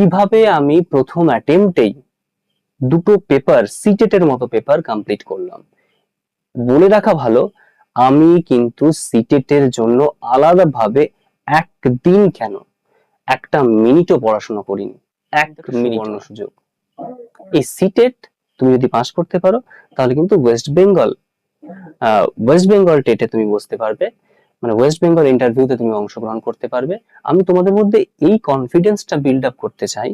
কিভাবে আমি প্রথম অ্যাটেম্পটেই দুটো পেপার সিটেটের মতো পেপার কমপ্লিট করলাম। বলে রাখা ভালো, আমি কিন্তু সিটেটের জন্য আলাদাভাবে একদিন কেন একটা মিনিটও পড়াশোনা করিনি। এক মিনিট সুযোগ। এই সিটেট তুমি যদি পাস করতে পারো তাহলে কিন্তু ওয়েস্ট বেঙ্গল টেটে তুমি বসতে পারবে, মানে ওয়েস্ট বেঙ্গল ইন্টারভিউতে তুমি অংশগ্রহণ করতে পারবে। আমি তোমাদের মধ্যে এই কনফিডেন্সটা বিল্ড আপ করতে চাই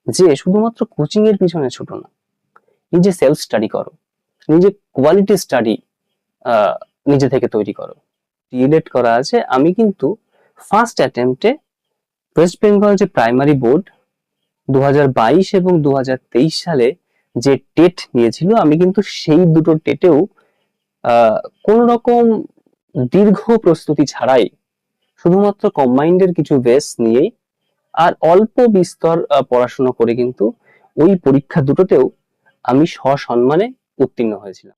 যে শুধুমাত্র কোচিং এর পিছনে ছুটো না, নিজে সেলফ স্টাডি করো, নিজে কোয়ালিটি স্টাডি নিজে থেকে তৈরি করো। ডিএলএড করা আছে, আমি কিন্তু ফার্স্ট অ্যাটেম্পটে ওয়েস্ট বেঙ্গল যে প্রাইমারি বোর্ড 2022 এবং 2023 সালে যে টেট নিয়েছিল, আমি কিন্তু সেই দুটো টেটেও কোন রকম দীর্ঘ প্রস্তুতি ছাড়াই শুধুমাত্র কম্বাইন্ডের কিছু বেস নিয়েই আর অল্প বিস্তর পড়াশোনা করে কিন্তু ওই পরীক্ষা দুটোতেও আমি সসম্মানে উত্তীর্ণ হয়েছিলাম।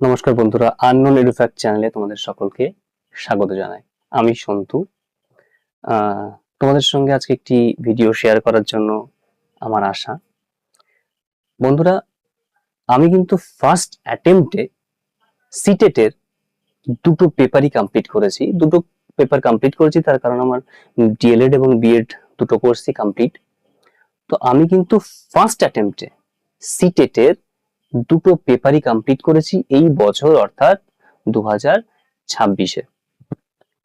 নমস্কার বন্ধুরা, আননোন এডুফ্যাক্ট চ্যানেলে তোমাদের সকলকে স্বাগত জানাই। আমি সন্তু। তোমাদের সঙ্গে আজকে একটি ভিডিও শেয়ার করার জন্য আমার আশা। বন্ধুরা, আমি কিন্তু ফার্স্ট অ্যাটেম্পটে সিটেটের দুটো পেপারই কমপ্লিট করেছি। দুটো পেপার কমপ্লিট করেছি তার কারণ আমার ডিএলএড এবং বিএড দুটো কোর্সই কমপ্লিট। তো আমি কিন্তু ফার্স্ট অ্যাটেম্পটে সিটেটের দুটো পেপারই কমপ্লিট করেছি এই বছর, অর্থাৎ 2026-এ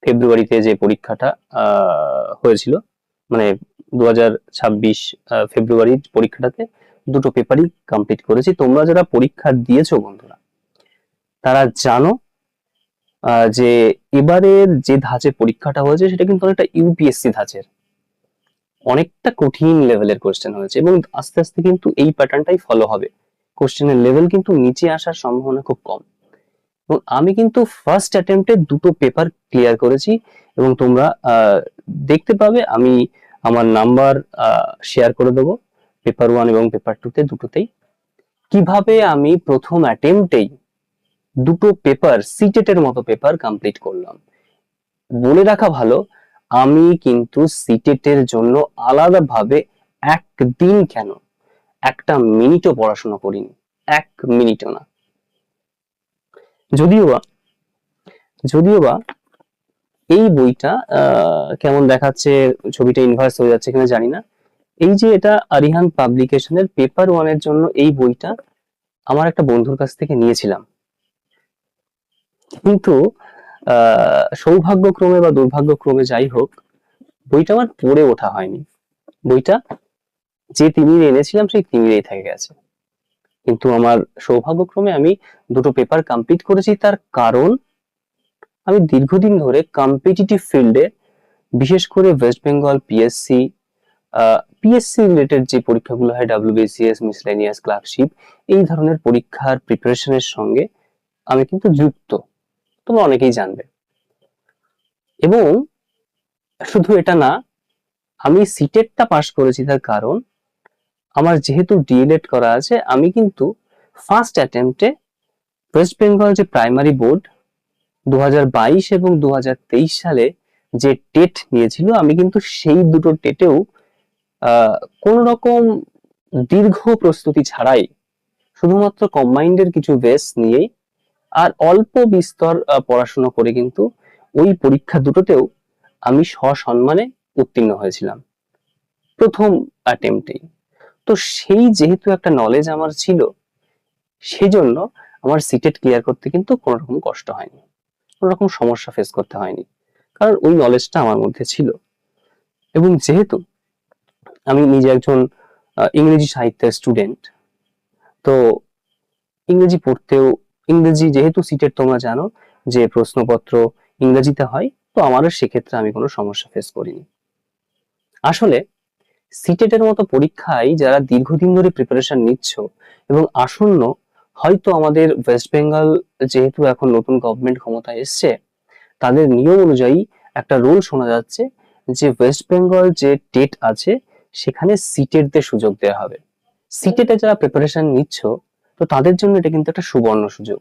ফেব্রুয়ারিতে যে পরীক্ষাটা হয়েছিল, মানে 2026 ফেব্রুয়ারির পরীক্ষাটাতে দুটো পেপারই কমপ্লিট করেছি। তোমরা যারা পরীক্ষা দিয়েছো বন্ধুরা, তারা জানো যে এবারের যে ধাঁচে পরীক্ষাটা হয়েছে সেটা কিন্তু অনেকটা ইউপিএসসি ধাঁচের, অনেকটা কঠিন লেভেলের কোশ্চেন হয়েছে এবং আস্তে আস্তে কিন্তু এই প্যাটার্নটাই ফলো হবে। কোশ্চেনের লেভেল কিন্তু নিচে আসার সম্ভাবনা খুব কম। এবং আমি কিন্তু ফার্স্ট অ্যাটেম্পটে দুটো পেপার ক্লিয়ার করেছি এবং তোমরা দেখতে পাবে, আমি আমার নাম্বার শেয়ার করে দেবো পেপার 1 এবং পেপার 2-তে দুটোতেই। কিভাবে আমি প্রথম অ্যাটেম্পটেই দুটো পেপার সিটেটের মতো পেপার কমপ্লিট করলাম। বলে রাখা ভালো, আমি কিন্তু সিটেটের জন্য আলাদাভাবে একদিন কেন একটা মিনিটও পড়াশোনা করিনি, এক মিনিটও না। যদিও বা এই বইটা কেমন দেখাচ্ছে, ছবিটা ইনভার্স হয়ে যাচ্ছে কিনা জানি না। এই যে এটা আরিহান পাবলিকেশনের পেপার 1 এর জন্য এই বইটা আমার একটা বন্ধুর কাছ থেকে নিয়েছিলাম, কিন্তু সৌভাগ্যক্রমে বা দুর্ভাগ্যক্রমে যাই হোক, বইটা আমার পড়ে ওঠা হয়নি। বইটা যে তিমিরে এনেছিলাম সেই তিমিরেই থেকে গেছে। কিন্তু আমার সৌভাগ্যক্রমে আমি দুটো পেপার কমপ্লিট করেছি, তার কারণ আমি দীর্ঘদিন ধরে কম্পিটিটিভ ফিল্ডে, বিশেষ করে ওয়েস্ট বেঙ্গল পিএসসি রিলেটেড যে পরীক্ষাগুলো হয়, WBCS, মিসলেনিয়াস, ক্লার্কশিপ, এই ধরনের পরীক্ষার প্রিপারেশনের সঙ্গে আমি কিন্তু যুক্ত, তোমরা অনেকেই জানবে। এবং শুধু এটা না, আমি সিটেটটা পাস করেছি তার কারণ আমার যেহেতু ডিএলএড করা আছে, আমি কিন্তু ফার্স্ট অ্যাটেম্পটে ওয়েস্ট বেঙ্গল যে প্রাইমারি বোর্ড 2022 এবং 2023 সালে যে টেট নিয়েছিল, আমি কিন্তু সেই দুটো টেটেও কোন রকম দীর্ঘ প্রস্তুতি ছাড়াই শুধুমাত্র কম্বাইন্ডের কিছু বেস নিয়েই আর অল্প বিস্তর পড়াশোনা করে কিন্তু ওই পরীক্ষা দুটোতেও আমি সসম্মানে উত্তীর্ণ হয়েছিলাম প্রথম অ্যাটেম্পটেই। তো সেই যেহেতু একটা নলেজ আমার ছিল, সেই জন্য আমার সিটেট ক্লিয়ার করতে কিন্তু কোনো রকম কষ্ট হয়নি, কোনো রকম সমস্যা ফেস করতে হয়নি, কারণ ওই নলেজটা আমার মধ্যে ছিল। এবং যেহেতু আমি নিজে একজন ইংরেজি সাহিত্যের স্টুডেন্ট, তো ইংরেজি পড়তেও, ইংরেজি যেহেতু সিটেট তোমরা জানো যে প্রশ্নপত্র ইংরেজিতে হয়, তো আমারও সেক্ষেত্রে আমি কোনো সমস্যা ফেস করিনি। আসলে সিটেটের মতো পরীক্ষায় যারা দীর্ঘদিন ধরে প্রিপারেশন নিচ্ছ এবং আসন্ন, হয়তো আমাদের ওয়েস্ট বেঙ্গল যেহেতু এখন নতুন গভর্নমেন্ট ক্ষমতায় এসছে, তাদের নিয়ম অনুযায়ী একটা রুল শোনা যাচ্ছে যে ওয়েস্ট বেঙ্গল যে টেট আছে সেখানে সিটেটদের সুযোগ দেওয়া হবে। সিটেটে যারা প্রিপারেশন নিচ্ছ, তো তাদের জন্য এটা কিন্তু একটা সুবর্ণ সুযোগ।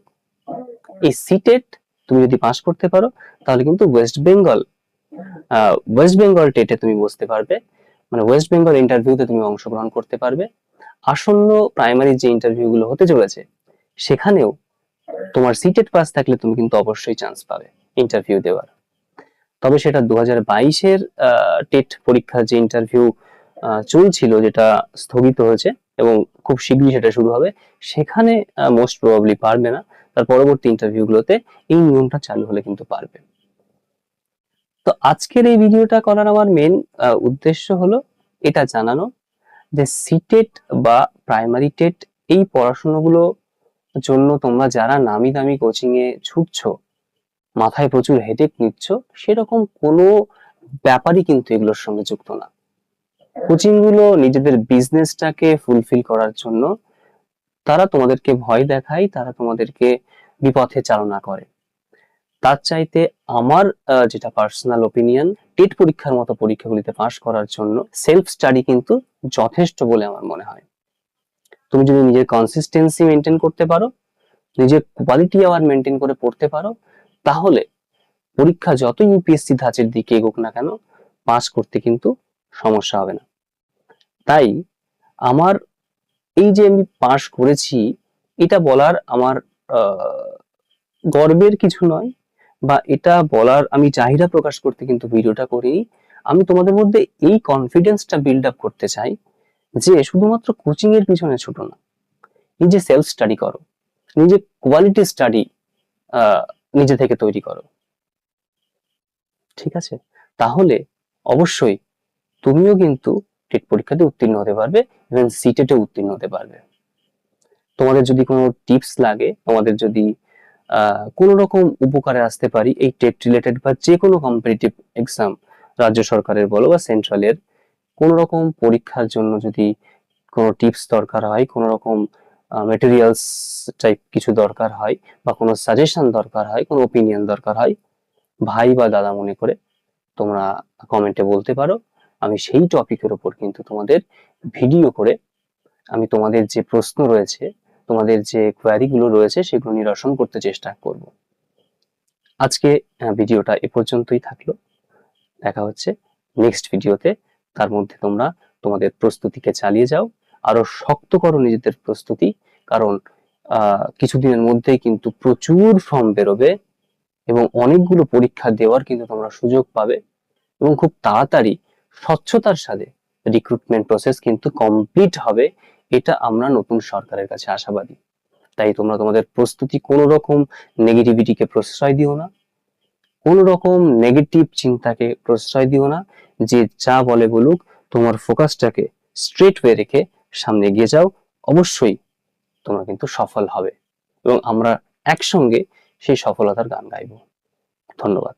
এই সিটেট তুমি যদি পাস করতে পারো তাহলে কিন্তু ওয়েস্ট বেঙ্গল টেটে তুমি বসতে পারবে, মানে ওয়েস্ট বেঙ্গল ইন্টারভিউতে তুমি অংশগ্রহণ করতে পারবে। আসন্ন প্রাইমারি যে ইন্টারভিউ গুলো হতে চলেছে সেখানেও তোমার সিটেট পাস থাকলে তুমি কিন্তু অবশ্যই চান্স পাবে ইন্টারভিউ দেওয়ার। তবে সেটা 2022-এর টেট পরীক্ষার যে ইন্টারভিউ চলছিল, যেটা স্থগিত হয়েছে এবং খুব শীঘ্রই সেটা শুরু হবে, সেখানে মোস্ট প্রবাবলি পারবে না। তার পরবর্তী ইন্টারভিউ গুলোতে এই নিয়মটা চালু হলে কিন্তু পারবে। তো আজকের এই ভিডিওটা করার আমার মেন উদ্দেশ্য হলো এটা জানানো যে সিটেট বা প্রাইমারি টেট এই পড়াশোনাগুলো জন্য তোমরা যারা নামি দামি কোচিং এ ছুটছো, মাথায় প্রচুর হেডেক নিচ্ছ, সেরকম কোনো ব্যাপারই কিন্তু এগুলোর সঙ্গে যুক্ত না। কোচিং গুলো নিজেদের বিজনেসটাকে ফুলফিল করার জন্য তারা তোমাদেরকে ভয় দেখায়, তারা তোমাদেরকে বিপথে চালনা করে। তার চাইতে আমার যেটা পার্সোনাল ওপিনিয়ন, টেট পরীক্ষার মতো পরীক্ষাগুলিতে পাশ করার জন্য সেলফ স্টাডি কিন্তু যথেষ্ট বলে আমার মনে হয়। তুমি যদি নিজের কনসিস্টেন্সি মেনটেন করতে পারো, নিজের কোয়ালিটি আওয়ার মেনটেন করে পড়তে পারো, তাহলে পরীক্ষা যত ইউপিএসসি ধাঁচের দিকে এগোক না কেন, পাস করতে কিন্তু সমস্যা হবে না। তাই আমার এই যে আমি পাস করেছি, এটা বলার আমার গর্বের কিছু নয়, বা এটা বলার আমি চাহিদা প্রকাশ করতে কিন্তু ভিডিওটা করিনি। আমি তোমাদের মধ্যে এই কনফিডেন্সটা বিল্ড আপ করতে চাই যে শুধুমাত্র কোচিং এর পিছনে ছোট না, নিজে সেলফ স্টাডি করো, নিজে কোয়ালিটি স্টাডি নিজে থেকে তৈরি করো, ঠিক আছে? তাহলে অবশ্যই তুমিও কিন্তু টেট পরীক্ষাতে উত্তীর্ণ হতে পারবে, এবং সিটেটে উত্তীর্ণ হতে পারবে। তোমাদের যদি কোনো টিপস লাগে, তোমাদের যদি কোনো রকম উপকারে আসতে পারি এই টেট রিলেটেড বা যে কোনো কম্পিটিটিভ এক্সাম, রাজ্য সরকারের বলো বা সেন্ট্রালের কোনো রকম পরীক্ষার জন্য যদি কোনো টিপস দরকার হয়, কোনো রকম মেটেরিয়ালস টাইপ কিছু দরকার হয়, বা কোনো সাজেশন দরকার হয়, কোনো ওপিনিয়ন দরকার হয়, ভাই বা দাদা মনে করে তোমরা কমেন্টে বলতে পারো। আমি সেই টপিকের উপর কিন্তু তোমাদের ভিডিও করে আমি তোমাদের যে প্রশ্ন রয়েছে, তোমাদের যে কোয়ারি গুলো রয়েছে, সেগুলো নিরসন করতে চেষ্টা করব। আজকে ভিডিওটা এ পর্যন্তই থাকলো। দেখা হচ্ছে নেক্সট ভিডিওতে। তার মধ্যে তোমরা তোমাদের প্রস্তুতিকে চালিয়ে যাও, আরো শক্ত করো নিজেদের প্রস্তুতি, কারণ কিছুদিনের মধ্যেই কিন্তু প্রচুর ফর্ম বেরোবে এবং অনেকগুলো পরীক্ষা দেওয়ার কিন্তু তোমরা সুযোগ পাবে, এবং খুব তাড়াতাড়ি স্বচ্ছতার সাথে রিক্রুটমেন্ট প্রসেস কিন্তু কমপ্লিট হবে। এটা আমরা নতুন সরকারের কাছে আশাবাদী। তাই তোমরা তোমাদের প্রস্তুতি, কোনো রকম নেগেটিভিটিকে প্রশ্রয় দিও না, কোন রকম নেগেটিভ চিন্তাকে প্রশ্রয় দিও না। যে যা বলে বলুক, তোমার ফোকাসটাকে স্ট্রেট ওয়ে রেখে সামনে এগিয়ে যাও। অবশ্যই তোমরা কিন্তু সফল হবে, এবং আমরা একসঙ্গে সেই সফলতার গান গাইবো। ধন্যবাদ।